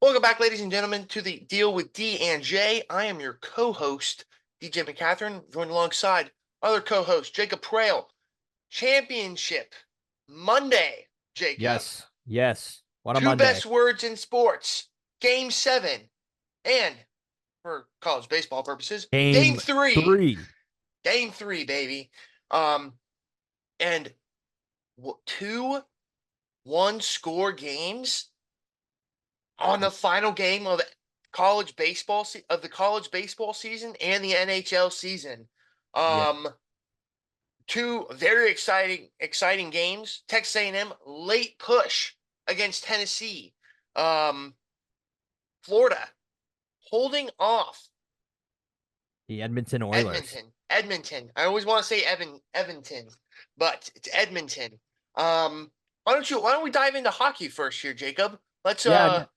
Welcome back, ladies and gentlemen, to the Deal with D and J. I am your co-host, DJ McCatherine, joined alongside other co-host, Jacob Prail. Championship Monday, Jacob. Yes. Yes. What a Two Monday. best words in sports. Game 7. And for college baseball purposes, Game Game 3. 3. Game 3, baby. And two one-score games on the final game of college baseball of the college baseball season and the NHL season. Yeah. Two very exciting games. Texas A&M late push against Tennessee. Florida holding off The Edmonton Oilers. Edmonton. I always want to say Evanton, but it's Edmonton. Why don't we dive into hockey first here, Jacob? Let's Yeah.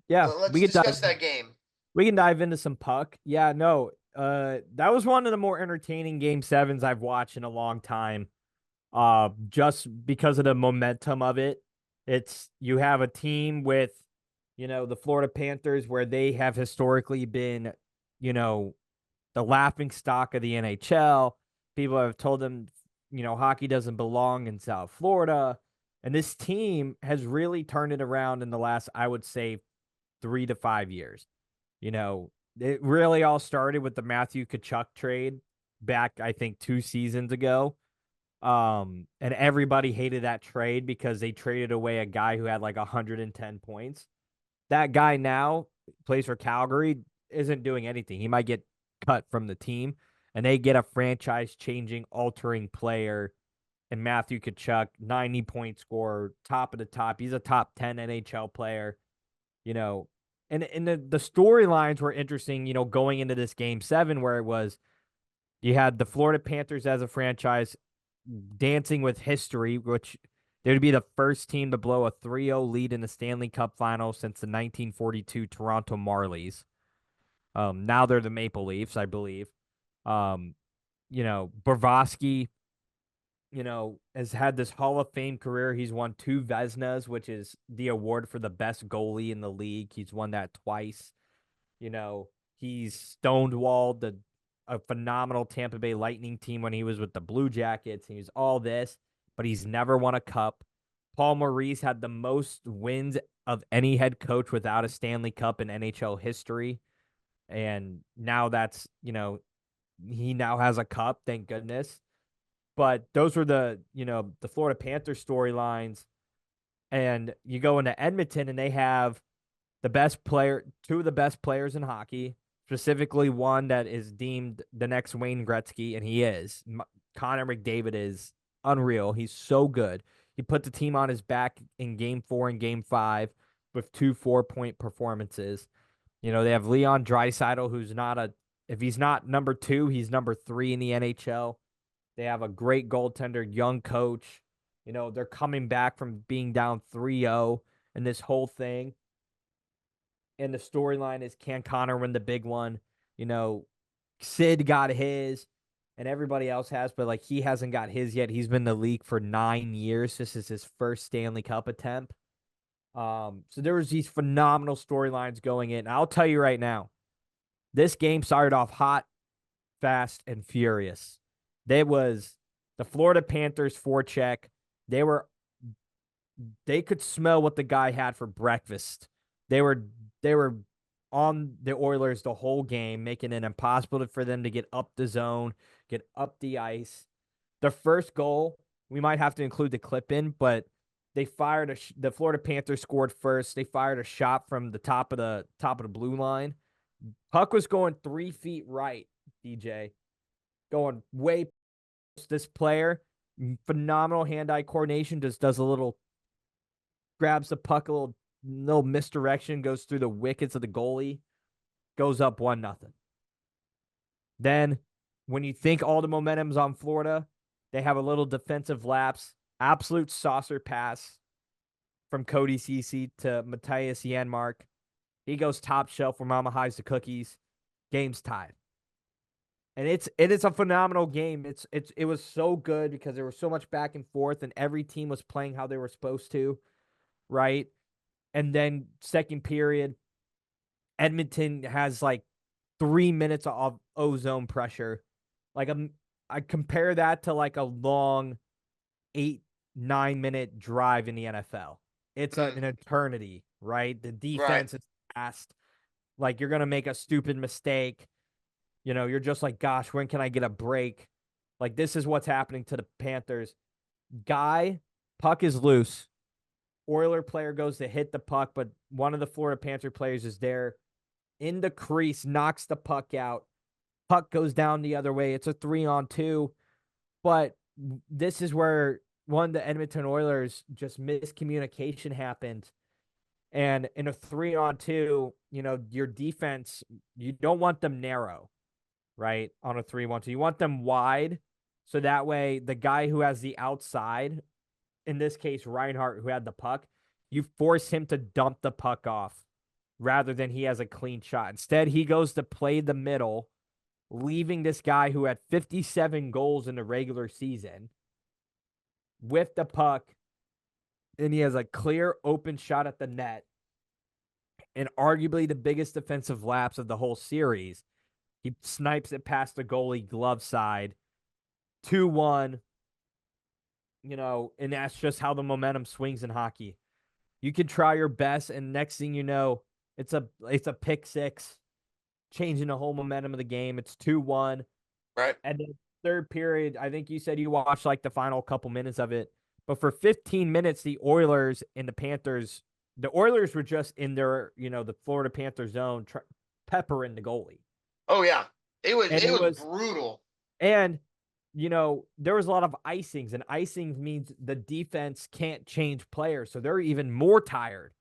let's discuss that game. We can dive into some puck. Yeah, no. That was one of the more entertaining game 7s I've watched in a long time. Just because of the momentum of it. You have a team with, the Florida Panthers where they have historically been, the laughing stock of the NHL. People have told them, hockey doesn't belong in South Florida. And this team has really turned it around in the last, I would say, 3 to 5 years. It really all started with the Matthew Tkachuk trade back, I think, 2 seasons ago. And everybody hated that trade because they traded away a guy who had like 110 points. That guy now plays for Calgary, isn't doing anything. He might get cut from the team, and they get a franchise-changing, altering player in Matthew Tkachuk, 90-point scorer, top of the top. He's a top 10 NHL player, And the storylines were interesting, going into this game 7 where you had the Florida Panthers as a franchise dancing with history, which they would be the first team to blow a 3-0 lead in the Stanley Cup final since the 1942 Toronto Marlies. Now they're the Maple Leafs, I believe. Bobrovsky, has had this Hall of Fame career. He's won 2 Vezinas, which is the award for the best goalie in the league. He's won that twice. He's stonewalled a phenomenal Tampa Bay Lightning team when he was with the Blue Jackets. He's all this, but he's never won a cup. Paul Maurice had the most wins of any head coach without a Stanley Cup in NHL history. And now he now has a cup, thank goodness. But those were the Florida Panthers storylines. And you go into Edmonton and they have two of the best players in hockey, specifically one that is deemed the next Wayne Gretzky, and he is. Connor McDavid is unreal. He's so good. He put the team on his back in Game 4 and Game 5 with 2 4-point performances. They have Leon Draisaitl, who's if he's not number 2, he's number 3 in the NHL. They have a great goaltender, young coach. They're coming back from being down 3-0 in this whole thing. And the storyline is, can Connor win the big one? Sid got his and everybody else has, but he hasn't got his yet. He's been in the league for 9 years. This is his first Stanley Cup attempt. So there was these phenomenal storylines going in. I'll tell you right now, this game started off hot, fast, and furious. They was the Florida Panthers forecheck. They could smell what the guy had for breakfast. They were on the Oilers the whole game, making it impossible for them to get up the zone, get up the ice. The first goal, we might have to include the clip in, but they fired the Florida Panthers scored first. They fired a shot from the top of the blue line. Puck was going 3 feet right, DJ. Going way past this player. Phenomenal hand-eye coordination. Just does a little, grabs the puck, a little misdirection, goes through the wickets of the goalie, goes up 1-0. Then, when you think all the momentum's on Florida, they have a little defensive lapse. Absolute saucer pass from Cody Ceci to Matthias Janmark. He goes top shelf where Mama hides the cookies. Game's tied. And it is a phenomenal game. It was so good because there was so much back and forth and every team was playing how they were supposed to, right? And then second period, Edmonton has like 3 minutes of ozone pressure. Like I compare that to like a long 8, 9 minute drive in the NFL. It's Mm, an eternity, right? The right. defense is fast. Like you're gonna make a stupid mistake. You're just like, gosh, when can I get a break? Like this is what's happening to the Panthers. Guy, puck is loose. Oiler player goes to hit the puck, but one of the Florida Panther players is there in the crease, knocks the puck out. Puck goes down the other way. It's a 3-on-2. But this is where one of the Edmonton Oilers just miscommunication happened. And in a 3-on-2, your defense, you don't want them narrow, right? On a 3-1-2. You want them wide. So that way, the guy who has the outside, in this case, Reinhardt, who had the puck, you force him to dump the puck off rather than he has a clean shot. Instead, he goes to play the middle, leaving this guy who had 57 goals in the regular season with the puck, and he has a clear open shot at the net. And arguably the biggest defensive lapse of the whole series. He snipes it past the goalie glove side, 2-1, and that's just how the momentum swings in hockey. You can try your best, and next thing you know, it's a pick six, changing the whole momentum of the game. It's 2-1. Right. And then third period, I think you said you watched like the final couple minutes of it. But for 15 minutes, the Oilers and the Oilers were just in their, the Florida Panther zone, peppering the goalie. Oh yeah. And It it was was, brutal. and, there was a lot of icings, and icings means the defense can't change players. So they're even more tired.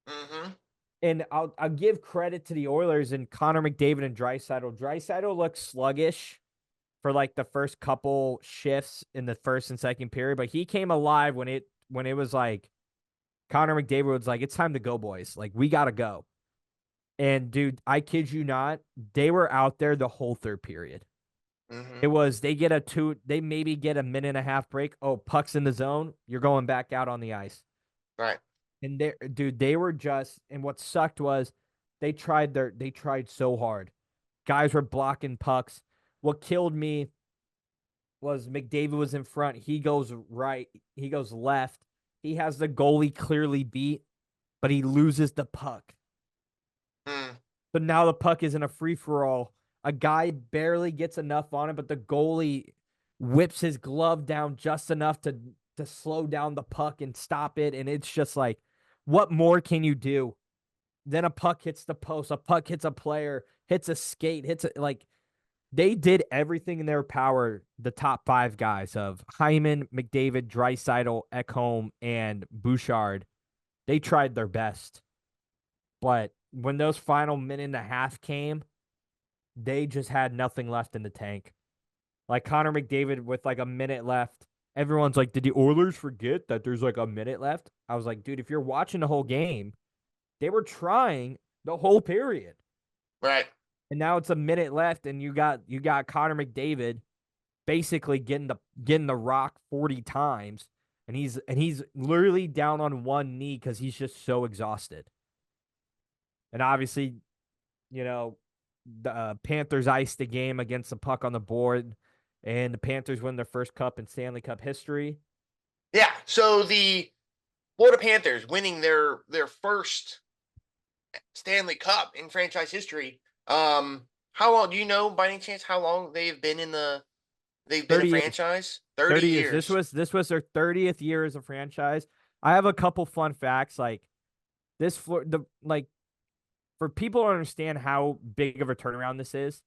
Mm-hmm. And I'll give credit to the Oilers and Connor McDavid and Draisaitl. Draisaitl looks sluggish for like the first couple shifts in the first and second period, but he came alive when it was like Connor McDavid was like, it's time to go, boys. Like, we gotta go. And dude, I kid you not, they were out there the whole third period. Mm-hmm. It was they maybe get a minute and a half break. Oh, puck's in the zone, you're going back out on the ice. Right. And they were just, and what sucked was they tried so hard. Guys were blocking pucks. What killed me was McDavid was in front. He goes right. He goes left. He has the goalie clearly beat, but he loses the puck. Mm. So now the puck is in a free for all. A guy barely gets enough on it, but the goalie whips his glove down just enough to slow down the puck and stop it. And it's just like, what more can you do? Then a puck hits the post, a puck hits a player, hits a skate, like they did everything in their power. The top five guys of Hyman, McDavid, Draisaitl, Ekholm, and Bouchard, they tried their best. But when those final minute and a half came, they just had nothing left in the tank. Like Connor McDavid with like a minute left. Everyone's like, did the Oilers forget that there's like a minute left? I was like, dude, if you're watching the whole game, they were trying the whole period. Right. And now it's a minute left, and you got Connor McDavid basically getting the rock 40 times, and he's literally down on one knee because he's just so exhausted. And obviously, you know, the Panthers iced the game against the puck on the board, and the Panthers win their first cup in Stanley Cup history. Yeah. So the Florida Panthers winning their first Stanley Cup in franchise history. How long do you know by any chance how long they've been a 30 years. franchise? 30 30 years. This years. was this was their 30th year as a franchise. I have a couple fun facts like this floor the like for people to understand how big of a turnaround this is.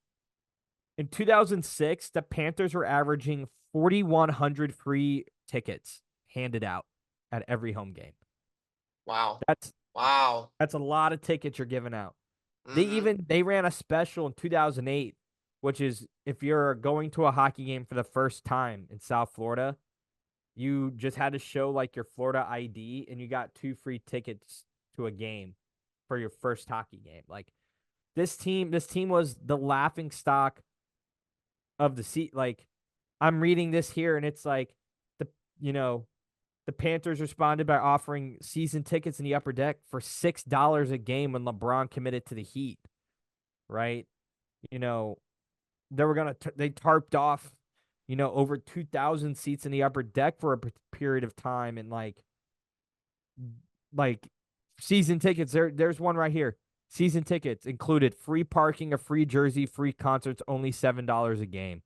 In 2006, the Panthers were averaging 4,100 free tickets handed out at every home game. Wow. That's Wow. that's a lot of tickets you're giving out. Mm-hmm. They ran a special in 2008, which is if you're going to a hockey game for the first time in South Florida, you just had to show like your Florida ID and you got 2 free tickets to a game for your first hockey game. Like this team was the laughing stock of the seat. Like I'm reading this here and it's like the you know The Panthers responded by offering season tickets in the upper deck for $6 a game when LeBron committed to the Heat, right? You know, they tarped off, over 2,000 seats in the upper deck for a period of time, and like season tickets. There's one right here. Season tickets included free parking, a free jersey, free concerts, only $7 a game.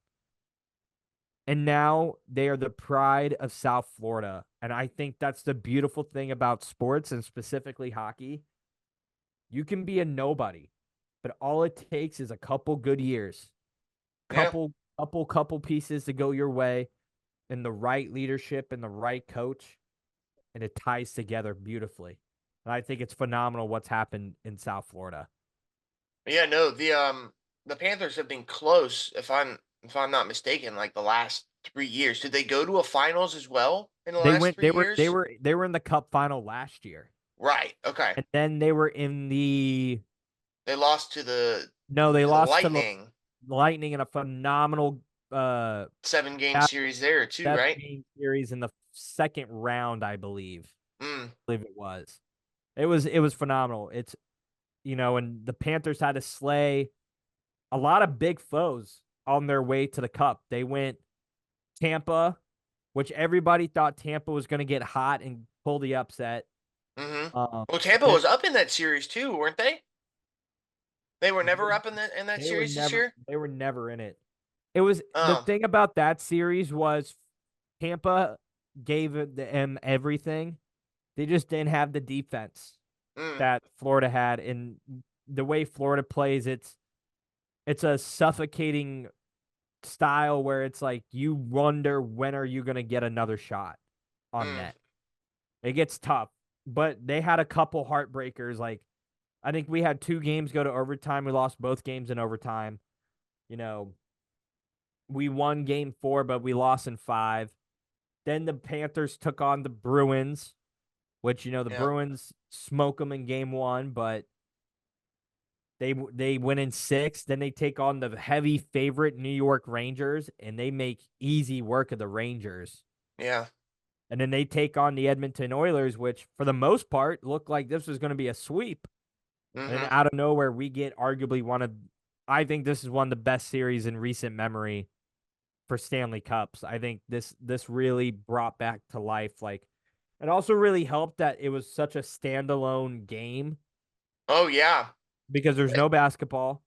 And now they are the pride of South Florida. And I think that's the beautiful thing about sports, and specifically hockey. You can be a nobody, but all it takes is a couple good years, Yeah. couple pieces to go your way, and the right leadership and the right coach, and it ties together beautifully. And I think it's phenomenal what's happened in South Florida. Yeah, no, the Panthers have been close, if I'm not mistaken, like the last 3 years. Did they go to a finals as well in the They last went three they years? were they were in the cup final last year. Right. Okay. And then they were in the They lost to the no, they to the lost to the Lightning. Lightning in a phenomenal 7 game series there too, seven right? game series in the second round, I believe. Mm, I believe it was. It was phenomenal. And the Panthers had to slay a lot of big foes on their way to the cup. They went Tampa, which everybody thought Tampa was going to get hot and pull the upset. hmm Um, Well, Tampa then was up in that series too, weren't they? They were they, never up in that they were series this never year. they were never in it. It was the Um. thing about that series was Tampa gave them everything. They just didn't have the defense Mm, that Florida had, and the way Florida plays, it's a suffocating style where it's like you wonder when are you going to get another shot on mm, net. It gets tough, but they had a couple heartbreakers. Like I think we had 2 games go to overtime. We lost both games in overtime. You know, we won game 4, but we lost in 5. Then the Panthers took on the Bruins, which the yeah. Bruins smoke them in game 1, but they win in 6. Then they take on the heavy favorite New York Rangers, and they make easy work of the Rangers. Yeah. And then they take on the Edmonton Oilers, which for the most part looked like this was going to be a sweep. And then hmm out of nowhere, we get arguably I think this is one of the best series in recent memory for Stanley Cups. I think this really brought back to life. Like, it also really helped that it was such a standalone game Oh yeah. because there's no basketball.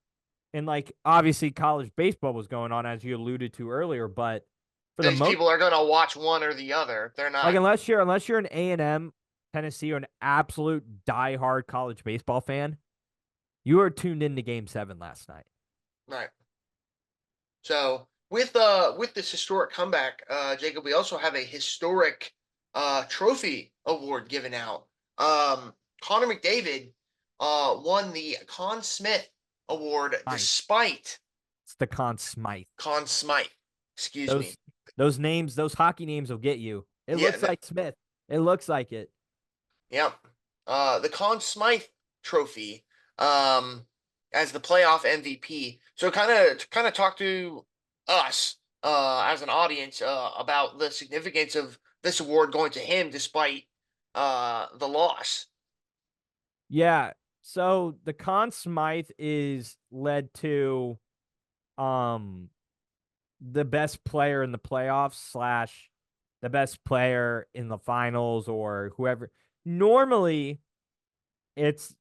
And like obviously college baseball was going on as you alluded to earlier, but for the These most people are gonna watch one or the other. They're like not. unless you're an A&M, Tennessee, or an absolute diehard college baseball fan, you are tuned into Game 7 last night. Right. So with this historic comeback, Jacob, we also have a historic trophy award given out. Connor McDavid won the Conn Smythe Award Smythe. despite It's the Conn Smythe. Conn Smythe. Excuse Those me. those names, those hockey names will get you. It Yeah, looks like Smith. It looks like it. yep. The Conn Smythe Trophy um, as the playoff MVP. So kind of talk to us as an audience about the significance of this award going to him despite the loss. Yeah. So the Conn Smythe is led to um the best player in the playoffs slash the best player in the finals or whoever. Normally, it's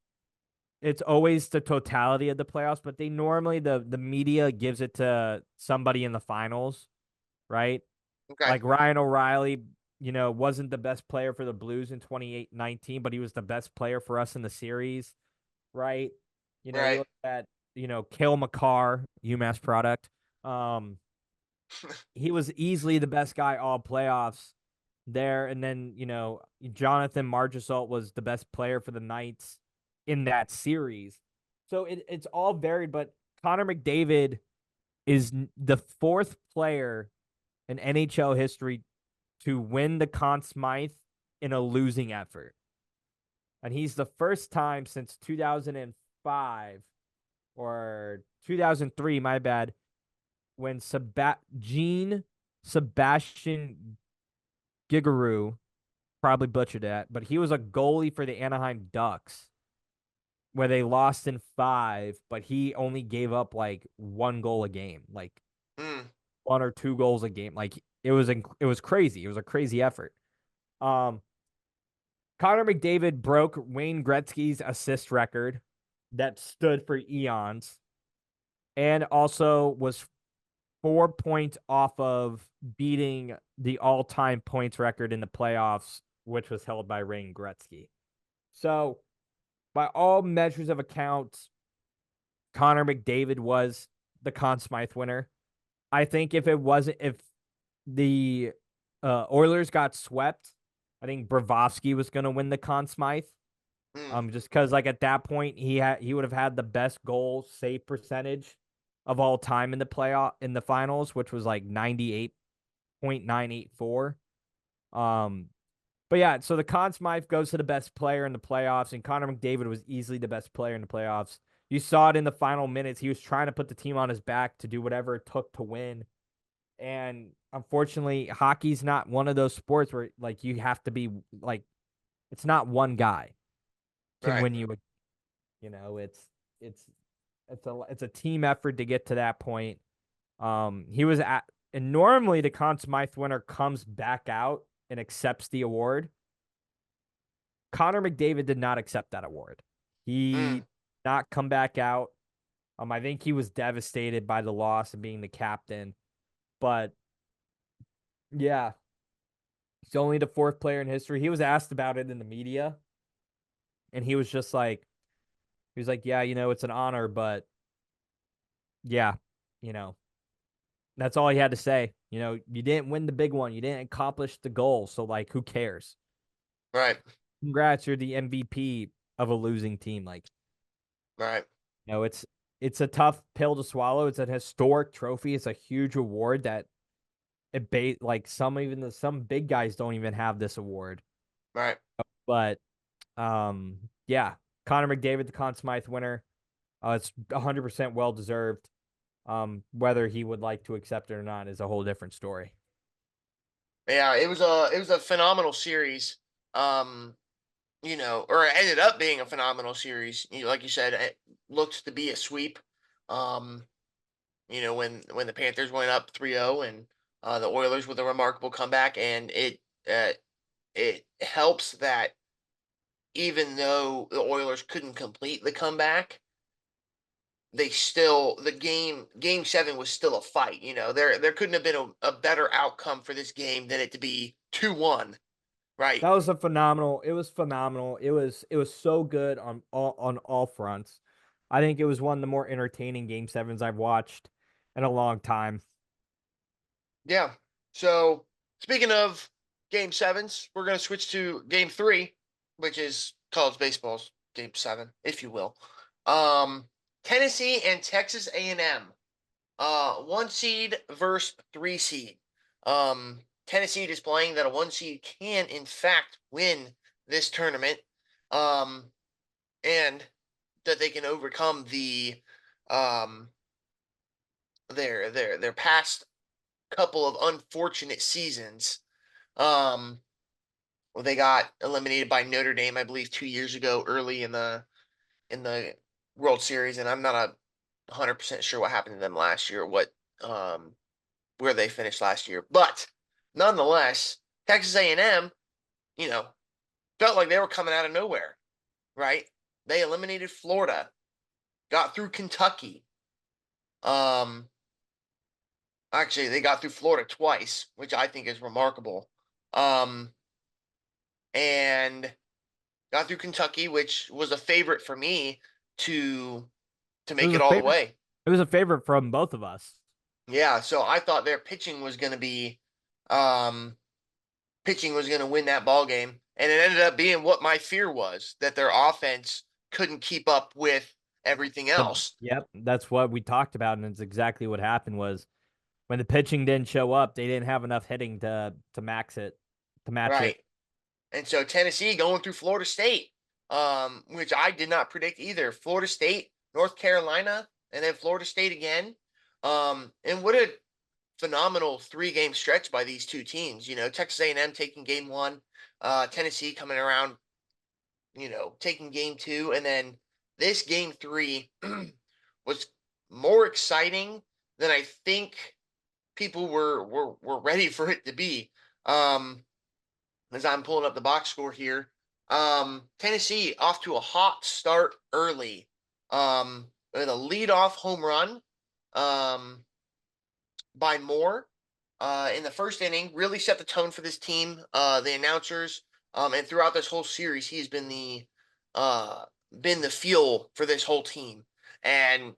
it's always the totality of the playoffs, but they normally the media gives it to somebody in the finals, right? Okay. Like Ryan O'Reilly, wasn't the best player for the Blues in 2019, but he was the best player for us in the series, right? You Right. look at, Cale Makar, UMass product. Um, he was easily the best guy all playoffs there. And then, Jonathan Marchessault was the best player for the Knights in that series. So it's all varied, but Connor McDavid is the 4th player in NHL history to win the Conn Smythe in a losing effort. And he's the first time since 2005 or 2003, my bad, when Jean Sebastian Gigourou probably butchered that, but he was a goalie for the Anaheim Ducks where they lost in 5, but he only gave up like 1 goal a game, like Mm, 1 or 2 goals a game. Like it was crazy. It was a crazy effort. Um, Connor McDavid broke Wayne Gretzky's assist record that stood for eons, and also was 4 points off of beating the all-time points record in the playoffs, which was held by Wayne Gretzky. So, by all measures of accounts, Connor McDavid was the Conn Smythe winner. I think if the Oilers got swept, I think Bravovsky was going to win the Conn Smythe. mm, Just because like at that point he would have had the best goal save percentage of all time in the finals, which was like 98.984. Um, but yeah, so the Conn Smythe goes to the best player in the playoffs, and Connor McDavid was easily the best player in the playoffs. You saw it in the final minutes. He was trying to put the team on his back to do whatever it took to win. And unfortunately, hockey's not one of those sports where like you have to be like it's not one guy can right, win you. It's it's a team effort to get to that point. He was at and normally the Conn Smythe winner comes back out and accepts the award. Connor McDavid did not accept that award. He mm, did not come back out. I think he was devastated by the loss and being the captain. But yeah, he's only the 4th player in history. He was asked about it in the media, and he was just like, yeah, it's an honor, but yeah, you know, that's all he had to say. You didn't win the big one. You didn't accomplish the goal. So, like, who cares? right, Congrats, you're the MVP of a losing team. Like, right, it's a tough pill to swallow. It's a historic trophy. It's a huge award that like some big guys don't even have this award. right. But yeah, Connor McDavid, the Conn Smythe winner. It's 100% well deserved. Whether he would like to accept it or not is a whole different story. Yeah, it was a phenomenal series. Um, or it ended up being a phenomenal series. Like you said, it looked to be a sweep. Um, when the Panthers went up 3-0 and the Oilers with a remarkable comeback, and it helps that even though the Oilers couldn't complete the comeback, they still game 7 was still a fight. There couldn't have been a better outcome for this game than it to be 2-1, right? That was a phenomenal. It was phenomenal. It was so good on all fronts. I think it was one of the more entertaining game sevens I've watched in a long time. Yeah. So speaking of game sevens, we're going to switch to game 3, which is college baseball's game 7, if you will. Um, Tennessee and Texas A&M, 1 seed versus 3 seed. Tennessee displaying that a 1 seed can in fact win this tournament, um, and that they can overcome um, their past couple of unfortunate seasons. Um, well, they got eliminated by Notre Dame, I believe, 2 years ago, early in the World Series, and I'm not 100% sure what happened to them last year, um, where they finished last year. But nonetheless, Texas A&M, you know, felt like they were coming out of nowhere, right? They eliminated Florida, got through Kentucky. Um, Actually, they got through Florida twice, which I think is remarkable. Um, and got through Kentucky, which was a favorite for me to to It was make a it all the favorite. way. It was a favorite from both of us. Yeah, so I thought their um pitching was going to win that ball game, and it ended up being what my fear was, that their offense couldn't keep up with everything else. Yep, that's what we talked about, and it's exactly what happened. Was when the pitching didn't show up, they didn't have enough hitting to match Right. it. And so Tennessee going through Florida State, which I did not predict either. Florida State, North Carolina, and then Florida State again. And what a phenomenal 3-game stretch by these two teams. Texas A&M taking game one, Tennessee coming around, taking game two, and then this game three was more exciting than I think people were ready for it to be. As I'm pulling up the box score here, Tennessee off to a hot start early, with a leadoff home run, by Moore, in the first inning. Really set the tone for this team. The announcers, and throughout this whole series, he's uh, been the fuel for this whole team. And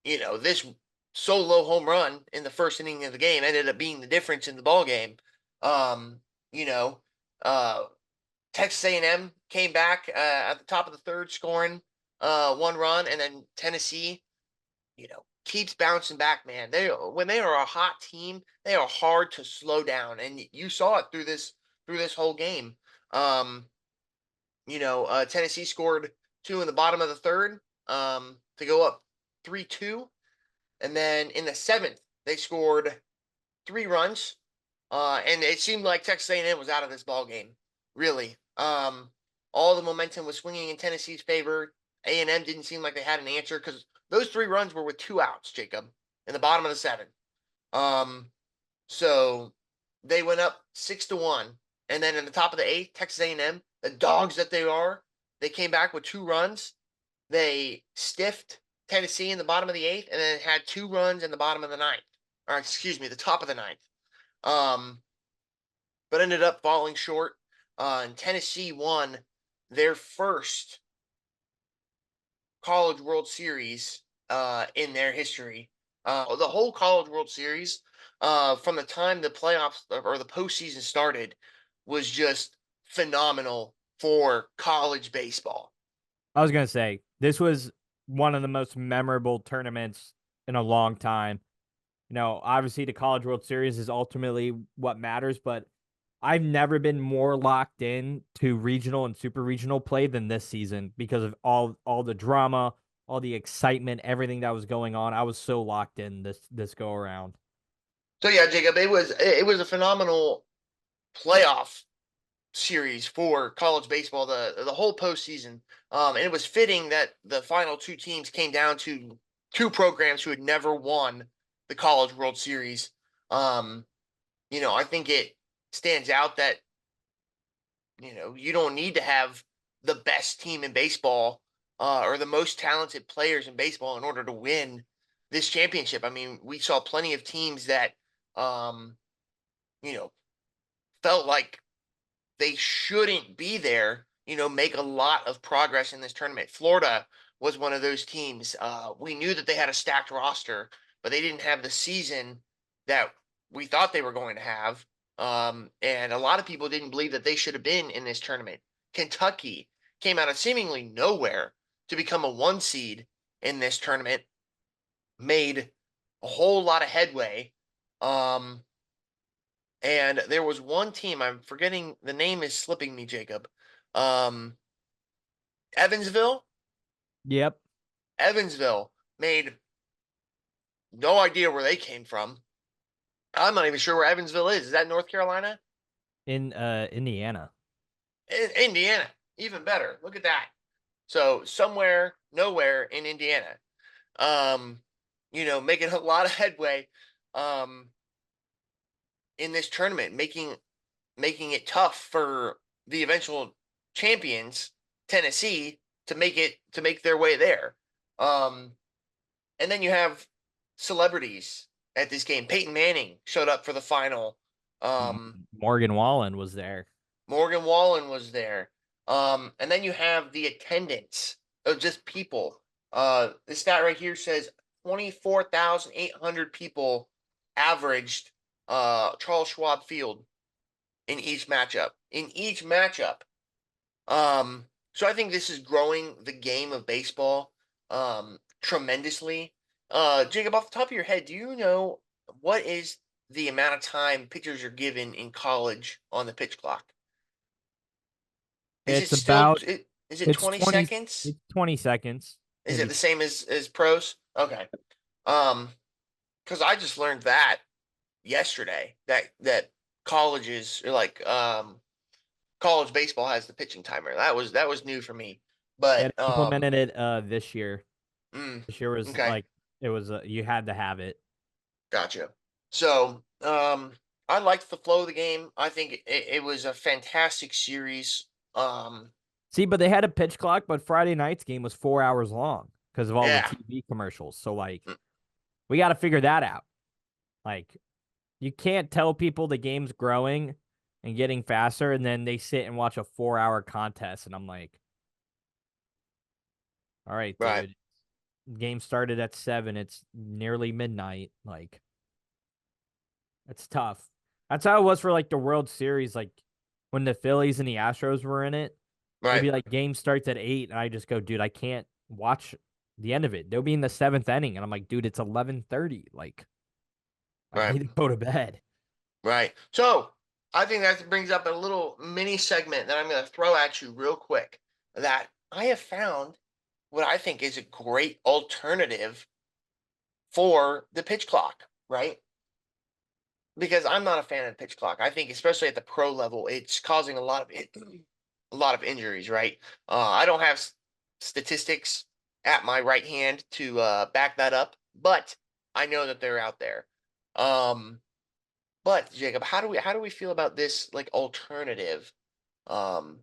this solo home run in the first inning of the game ended up being the difference in the ball game. Um, you know, uh, Texas A&M came back at the top of the third, scoring one run, and then Tennessee, keeps bouncing back. Man, when they are a hot team, they are hard to slow down, and you saw it through this whole game. Um, Tennessee scored two in the bottom of the third, to go up 3-2. And then in the seventh, they scored 3 runs, and it seemed like Texas A&M was out of this ball game. Really, all the momentum was swinging in Tennessee's favor. A&M didn't seem like they had an answer because those 3 runs were with 2 outs, Jacob, in the bottom of the seventh. Um, so they went up 6-1, and then in the top of the eighth, Texas A&M, the dogs that they are, they came back with 2 runs. They stiffed Tennessee in the bottom of the eighth, and then had 2 runs in the bottom of the ninth, or excuse me, the top of the ninth. But ended up falling short. And Tennessee won their first College World Series in their history. The whole College World Series, from the time the playoffs or the postseason started, was just phenomenal for college baseball. I was gonna say this was one of the most memorable tournaments in a long time. Obviously the College World Series is ultimately what matters, but I've never been more locked in to regional and super regional play than this season because of all the drama, all the excitement, everything that was going on. I was so locked in this go around. So yeah, Jacob, it was a phenomenal playoff series for college baseball, the whole postseason. And it was fitting that the final two teams came down to two programs who had never won the College World Series. I think it stands out that you don't need to have the best team in baseball, or the most talented players in baseball in order to win this championship. I mean, we saw plenty of teams that um, you know felt like they shouldn't be there, make a lot of progress in this tournament. Florida was one of those teams. We knew that they had a stacked roster, but they didn't have the season that we thought they were going to have. And a lot of people didn't believe that they should have been in this tournament. Kentucky came out of seemingly nowhere to become a 1 seed in this tournament, made a whole lot of headway. Um, and there was one team, I'm forgetting, the name is slipping me, Jacob. Um, Evansville. Yep. Evansville made no idea where they came from. I'm not even sure where Evansville is. Is that North Carolina? In Indiana. Indiana. Even better. Look at that. So somewhere, nowhere in Indiana. Um, making a lot of headway um in this tournament, making it tough for the eventual champions, Tennessee, to make their way there. Um, and then you have celebrities at this game. Peyton Manning showed up for the final. Morgan Wallen was there. Morgan Wallen was there. And then you have the attendance of just people. The stat right here says 24,800 people averaged Charles Schwab Field in each matchup. So I think this is growing the game of baseball tremendously. Jacob, off the top of your head, do you know what is the amount of time pitchers are given in college on the pitch clock? Is it It's still about is it it's 20 20 seconds? it's 20 seconds Is in it the between. same as pros? Okay. Because I just learned that. yesterday that colleges or like college baseball has the pitching timer. That was new for me. Yeah, But they implemented it this year. mm, This year was okay, like it was you had to have it. gotcha. So I liked the flow of the game. I think it was a fantastic series. Um, See, but they had a pitch clock, but Friday night's game was 4 hours long because of all the yeah, TV commercials. So like mm, we got to figure that out. Like you can't tell people the game's growing and getting faster, and then they sit and watch a 4 hour contest, and I'm like, all right, right, dude. Game started at 7. It's nearly midnight. Like it's tough. That's how it was for like the World Series. Like when the Phillies and the Astros were in it, it'd right, be like game starts at 8, and I just go, dude, I can't watch the end of it. They'll be in the 7th inning, and I'm like, dude, it's 11:30. Like I right, need to go to bed. right. So I think that brings up a little mini segment that I'm going to throw at you real quick. That I have found what I think is a great alternative for the pitch clock, right? Because I'm not a fan of the pitch clock. I think, especially at the pro level, it's causing a lot of a lot of injuries. Right? I don't have statistics at my right hand to back that up, but I know that they're out there. Um, but Jacob, how do we feel about this like alternative um,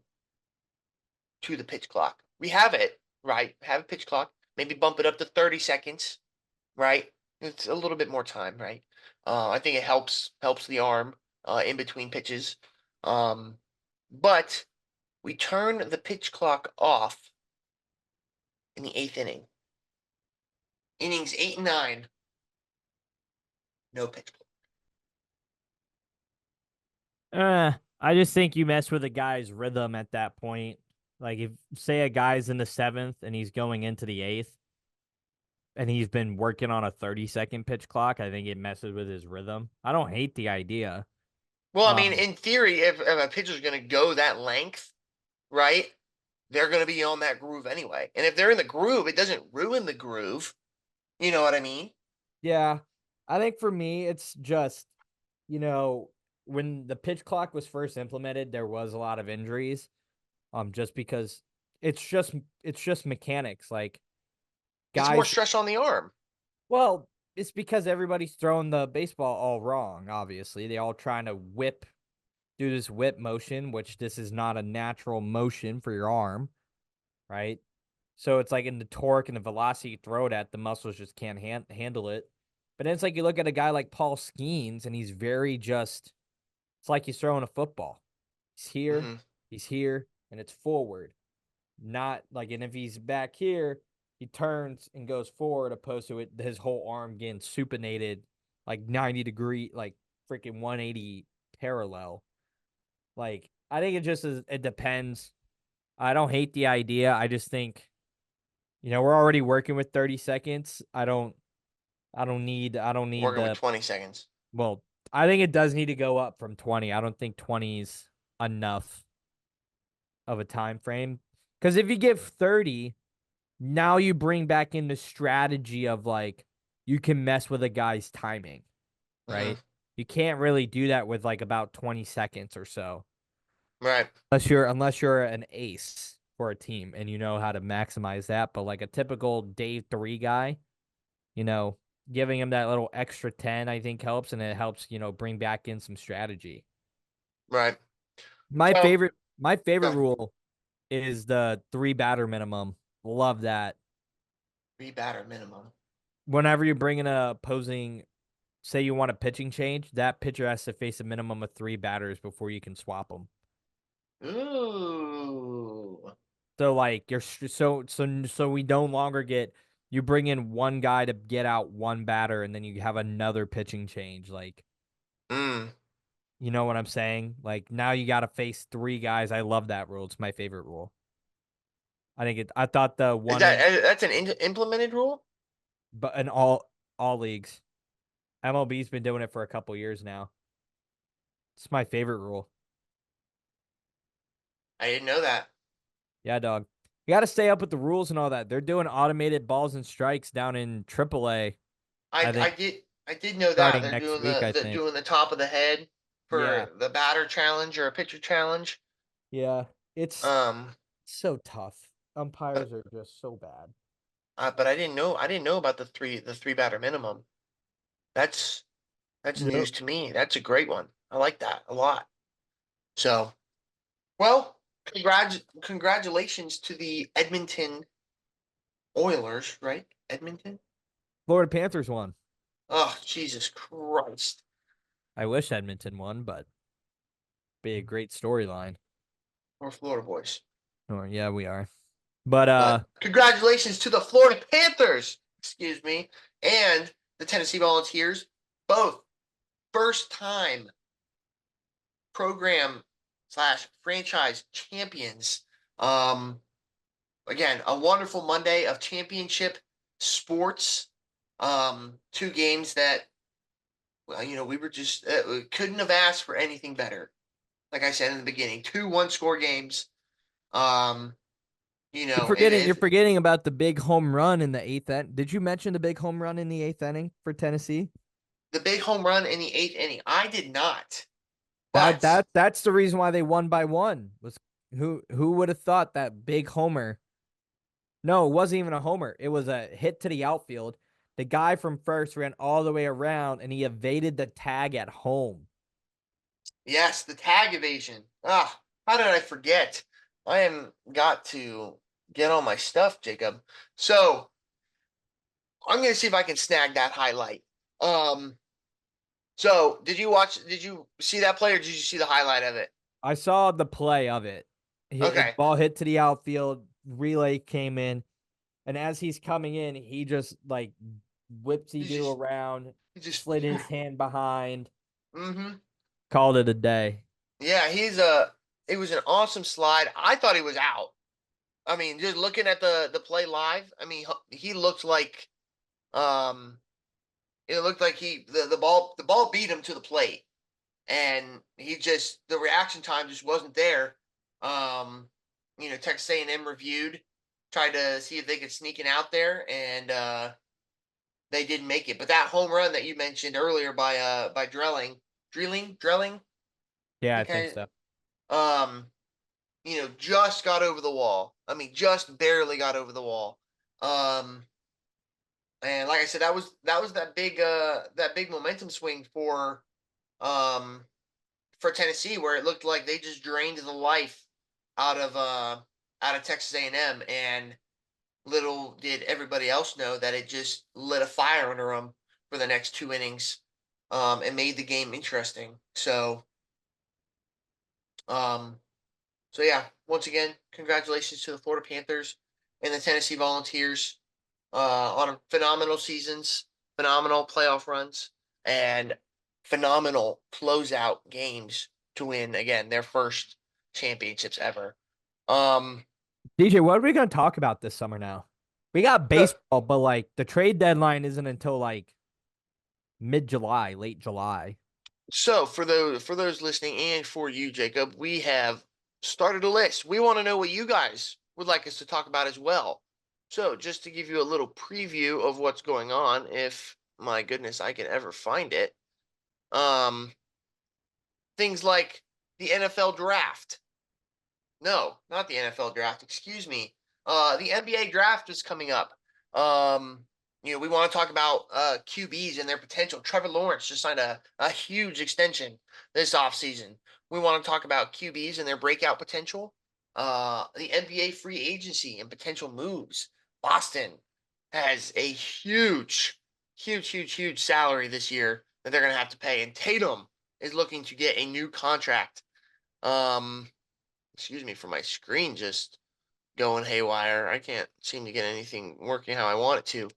to the pitch clock? We have it, right? Have a pitch clock. Maybe bump it up to 30 seconds, right? It's a little bit more time, right? I think it helps the arm in between pitches. Um, but we turn the pitch clock off in the eighth inning. Innings 8 and 9, no pitch clock. I just think you mess with a guy's rhythm at that point. Like if say a guy's in the 7th and he's going into the 8th and he's been working on a 30-second pitch clock, I think it messes with his rhythm. I don't hate the idea. Well, I mean, Um, in theory, if a pitcher's going to go that length, right, they're going to be on that groove anyway. And if they're in the groove, it doesn't ruin the groove. You know what I mean? yeah. I think for me, it's just, you know, when the pitch clock was first implemented, there was a lot of injuries. Just because it's just mechanics. Like It's more guys, stress on the arm. well, it's because everybody's throwing the baseball all wrong, obviously. They all trying to do this whip motion, which this is not a natural motion for your arm, right? So it's like in the torque and the velocity you throw it at, the muscles just can't handle it. But then it's like you look at a guy like Paul Skeens, and he's very just, it's like he's throwing a football. Hmm. He's here, and it's forward. Not like, and if he's back here, he turns and goes forward, opposed to his whole arm getting supinated like 90-degree, like freaking 180 parallel. Like, I think it just is, it depends. I don't hate the idea. I just think, we're already working with 30 seconds. I don't need Working with the, 20 seconds. well, I think it does need to go up from 20. I don't think 20 is enough of a time frame. Because if you give 30, now you bring back in the strategy of like you can mess with a guy's timing, Hmm. right? You can't really do that with like about 20 seconds or so. Right. Unless you're an ace for a team and you know how to maximize that. But like a typical day 3 guy, you know, giving him that little extra 10 I think helps, and it helps, bring back in some strategy. Right. My So, favorite my favorite go rule is the 3 batter minimum. Love that. Three-batter minimum. Whenever you're bringing a opposing, say you want a pitching change, that pitcher has to face a minimum of 3 batters before you can swap them. Ooh. So like so we no longer get, you bring in one guy to get out one batter, and then you have another pitching change. Like, Mm. you know what I'm saying? Like now you got to face 3 guys. I love that rule. It's my favorite rule. I thought the Is one that in, that's an implemented rule? but in all leagues, MLB's been doing it for a couple years now. It's my favorite rule. I didn't know that. Yeah, dog. You got to stay up with the rules and all that. They're doing automated balls and strikes down in AAA. I I I think get. I did know that starting they're next doing week, I the think. doing the top of the head Yeah. for the batter challenge or a pitcher challenge. Yeah. It's Um, so tough. but Umpires are just so bad. but I didn't know about the three batter minimum. That's that's Yep. news to me. That's a great one. I like that a lot. So, well, congratulations to the Edmonton Oilers, right? Edmonton. Florida Panthers won. Oh, Jesus Christ. I wish Edmonton won, but be a great storyline. We're Florida boys. Oh, yeah, we are. But But congratulations to the Florida Panthers, excuse me, and the Tennessee Volunteers, both first time program slash franchise champions. Um, Again, a wonderful Monday of championship sports. Two games that, well, we were just we couldn't have asked for anything better. Like I said in the beginning, two one-score games. Um, and you're if forgetting about the big home run in the eighth inning. Did you mention the big home run in the eighth inning for Tennessee? the big home run in the eighth inning, I did not. That But that that's the reason why they won by one. Was who would have thought that big homer? No, it wasn't even a homer. It was a hit to the outfield. The guy from first ran all the way around and he evaded the tag at home. yes, the tag evasion. Ah, how did I forget? I am got to get all my stuff, Jacob. So I'm gonna see if I can snag that highlight. Um, so did you see that play or did you see the highlight of it? I saw the play of it. Okay. Ball hit to the outfield, relay came in, and as he's coming in, he just like whipsy You do just around, you just slid his hand behind, mm-hmm. called it a day. Yeah, it was an awesome slide. I thought he was out. I mean, just looking at the play live, I mean, he looked like um it looked like the ball beat him to the plate, and he just the reaction time just wasn't there. Um, Texas A&M reviewed, tried to see if they could sneak it out there, and they didn't make it. But that home run that you mentioned earlier by Drilling, I Yeah, I think think so. um, just got over the wall. I mean, just barely got over the wall. Um, and like I said, that was that big momentum swing um for Tennessee, where it looked like they just drained the life out of uh out of Texas A&M, and little did everybody else know that it just lit a fire under them for the next two innings, and made the game interesting. Um, so yeah, once again, congratulations to the Florida Panthers and the Tennessee Volunteers on phenomenal seasons, phenomenal playoff runs, and phenomenal closeout games to win again their first championships ever. Um, DJ, what are we going to talk about this summer now? We got so, baseball, but like the trade deadline isn't until like mid July, late July. so for those listening and for you, Jacob, we have started a list. We want to know what you guys would like us to talk about as well. So just to give you a little preview of what's going on, if my goodness I can ever find it. Um, Things like the NFL draft. No, not the NFL draft. Excuse me. The NBA draft is coming up. Um, we want to talk about QBs and their potential. Trevor Lawrence just signed a huge extension this offseason. We want to talk about QBs and their breakout potential. The NBA free agency and potential moves. Boston has a huge salary this year that they're going to have to pay. And Tatum is looking to get a new contract. Um, Excuse me for my screen just going haywire. I can't seem to get anything working how I want it to.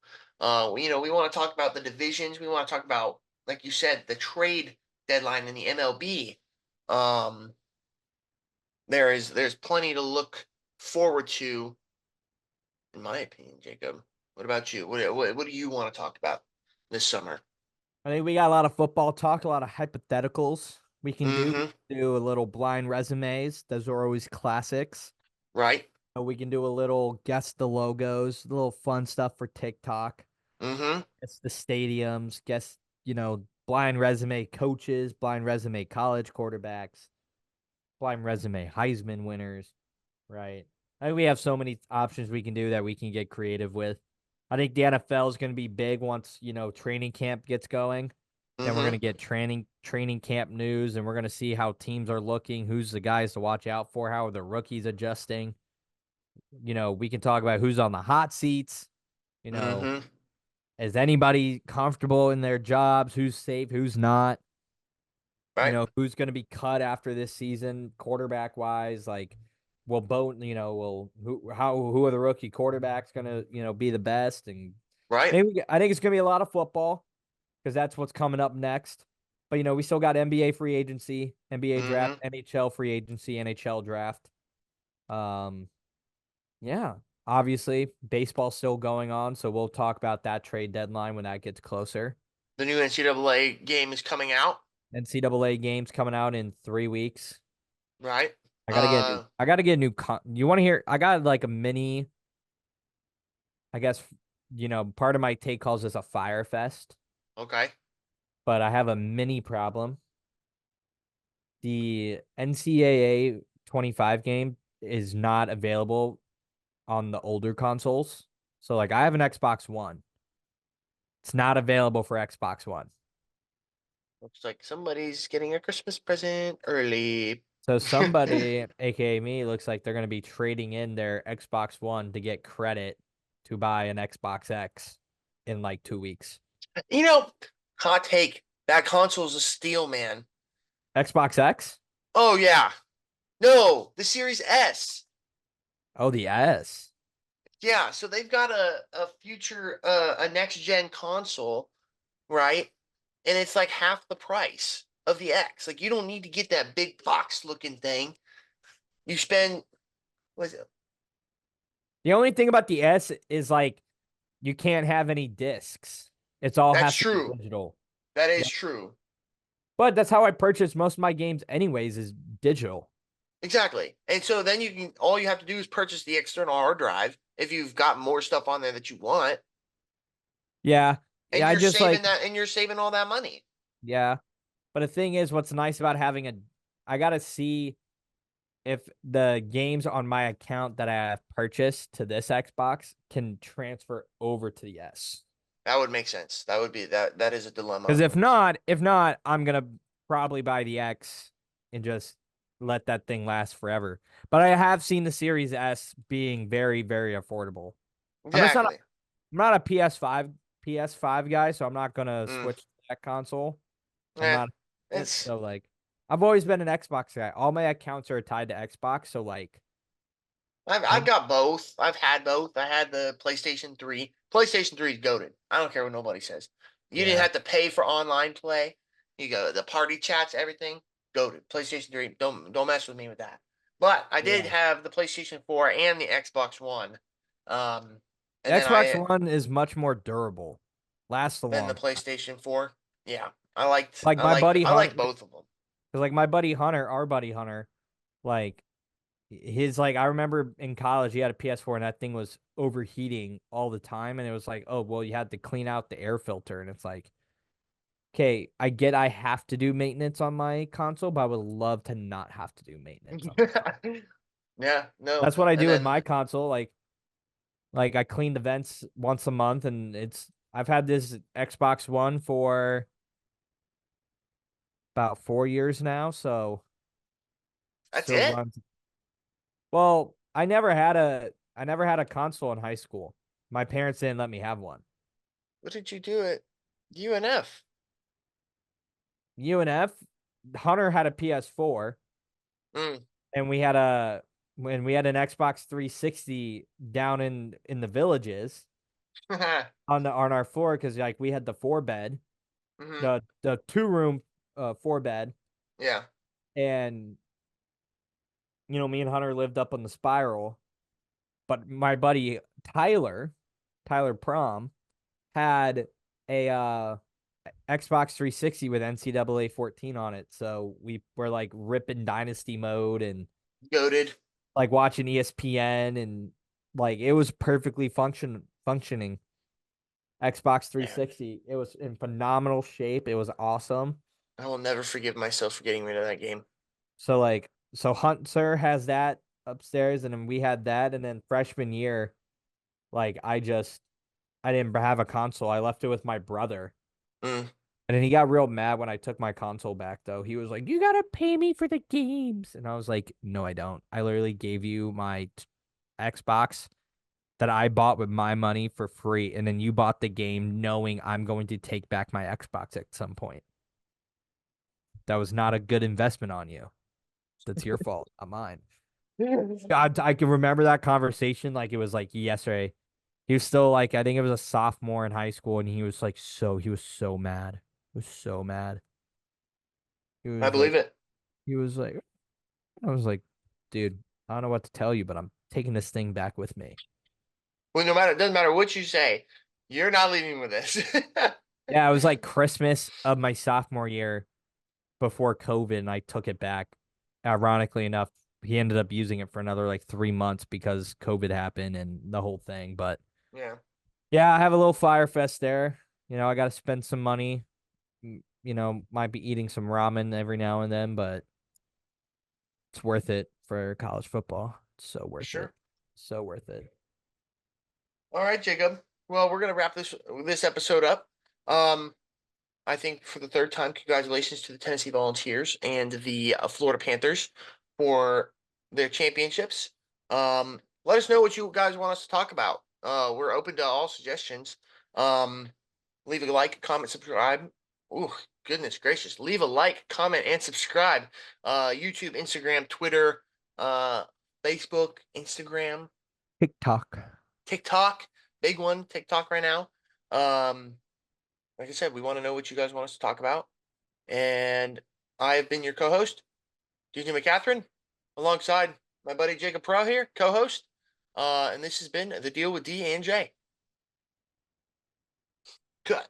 We want to talk about the divisions. We want to talk about, like you said, the trade deadline in the MLB. Um, there's plenty to look forward to, in my opinion, Jacob. What about you? What do you want to talk about this summer? I think we got a lot of football talk, a lot of hypotheticals we can do. We Mm-hmm. can do a little blind resumes. Those are always classics. Right. We can do a little guess the logos, a little fun stuff for TikTok. Mm-hmm. Guess the stadiums, guess, blind resume coaches, blind resume college quarterbacks, blind resume Heisman winners, right? I think we have so many options we can do that we can get creative with. I think the NFL is going to be big once, training camp gets going. Then we're going Mm-hmm. to get training camp news, and we're going to see how teams are looking, who's the guys to watch out for, how are the rookies adjusting. We can talk about who's on the hot seats. You know, Mm-hmm. is anybody comfortable in their jobs? Who's safe? Who's not? Right. Who's going to be cut after this season, quarterback wise? Like, will both, will who are the rookie quarterbacks going to, be the best? And Right. maybe I think it's going to be a lot of football because that's what's coming up next. But we still got NBA free agency, NBA draft, Mm-hmm. NHL free agency, NHL draft. Um, yeah, obviously baseball's still going on, so we'll talk about that trade deadline when that gets closer. The new NCAA game is coming out. NCAA games coming out in 3 weeks. Right. I gotta get a new. I gotta get a new. You want to hear? I got like a mini. I guess part of my take calls this a fire fest, Okay. but I have a mini problem. The NCAA 25 game is not available on the older consoles. So like I have an Xbox One. It's not available for Xbox One. Looks like somebody's getting a Christmas present early. So somebody, aka me, looks like they're going to be trading in their Xbox One to get credit to buy an Xbox X in like 2 weeks. You know, hot take. That console's a steal, man. Xbox X? Oh yeah. No, the Series S. Oh, the S. Yeah, so they've got a future a next gen console, right? And it's like half the price of the X. Like you don't need to get that big box looking thing. You spend was it? The only thing about the S is like you can't have any discs. It's all That's has to be true. digital. That is Yeah. true. But that's how I purchase most of my games anyways is digital. Exactly. And so then all you have to do is purchase the external hard drive if you've got more stuff on there that you want, Yeah. and Yeah, I just like you're saving all that money. yeah. But the thing is what's nice about having I got to see if the games on my account that I have purchased to this Xbox can transfer over to the S. That would make sense. That would be that is a Because dilemma. if not, I'm gonna probably buy the X and just let that thing last forever. But I have seen the Series S being very, very affordable. I'm just not. Exactly. I'm not a PS5 guy, so I'm not gonna Mm. switch to that console. I'm Eh. not. It's So like, I've always been an Xbox guy. All my accounts are tied to Xbox, so like, I've I got both. I've had both. I had the PlayStation 3. PlayStation 3 is goaded. I don't care what nobody says. You didn't yeah, have to pay for online play. You go the party chats, everything. Goaded. PlayStation 3. Don't mess with me with that. But I did yeah. have the PlayStation 4 and the Xbox One. Um The and then Xbox I One is much more durable, lasts a then the long time. PlayStation 4. Yeah. Like my buddy I like Hunter, both of them. because like my buddy Hunter, our buddy Hunter, like his like I remember in college he had a PS4 and that thing was overheating all the time, and it was like, oh well, you had to clean out the air filter, and it's like, okay, I get I have to do maintenance on my console, but I would love to not have to do maintenance on my console. Yeah, no. That's what I And do with then my console. Like I clean the vents once a month, and I've had this Xbox One for about 4 years now, so that's still it. runs. Well, I never had a console in high school. My parents didn't let me have one. What did you do at UNF? UNF, Hunter had a PS4, Mm. and when we had an Xbox 360 down in the villages on our floor because like we had the four bed, hmm the 2 room four bed, Yeah. and me and Hunter lived up on the spiral, but my buddy Tyler Prom had a Xbox 360 with NCAA 14 on it. So we were like ripping Dynasty mode and Goaded. like watching ESPN, and like it was perfectly functioning. Xbox Man, 360. It was in phenomenal shape. It was awesome. I will never forgive myself for getting rid of that game. So like, so Hunter has that upstairs, and then we had that, and then freshman year, like I didn't have a console. I left it with my brother. Mm, And then he got real mad when I took my console back, though. He was like, "You gotta pay me for the games." And I was like, "No, I don't. I literally gave you my Xbox that I bought with my money for free. And then you bought the game knowing I'm going to take back my Xbox at some point. That was not a good investment on you. That's your fault, not mine." God, I can remember that conversation like it was like yesterday. He was still like, I think it was a sophomore in high school, and he was so mad. He was so mad. He I was like, believe it. he was like, I was like, dude, I don't know what to tell you, but I'm taking this thing back with me. Well, no matter, it doesn't matter what you say, you're not leaving with this. Yeah, it was like Christmas of my sophomore year before COVID, and I took it back. Ironically enough, he ended up using it for another like 3 months because COVID happened and the whole thing. But Yeah, yeah, I have a little fire fest there. I got to spend some money. Might be eating some ramen every now and then, but it's worth it for college football. It's so for worth it. sure. So worth it. All right, Jacob. Well, we're gonna wrap this episode up. Um, I think for the third time, congratulations to the Tennessee Volunteers and the Florida Panthers for their championships. Let us know what you guys want us to talk about. We're open to all suggestions. Um, leave a like, comment, subscribe. Ooh, goodness gracious! Leave a like, comment, and subscribe. YouTube, Instagram, Twitter, uh, Facebook, Instagram, TikTok. TikTok, big one, TikTok right now. Um, like I said, we want to know what you guys want us to talk about. And I have been your co-host, DJ McCatherine, alongside my buddy Jacob Pro here, co-host. And this has been The Deal with D and J. Cut.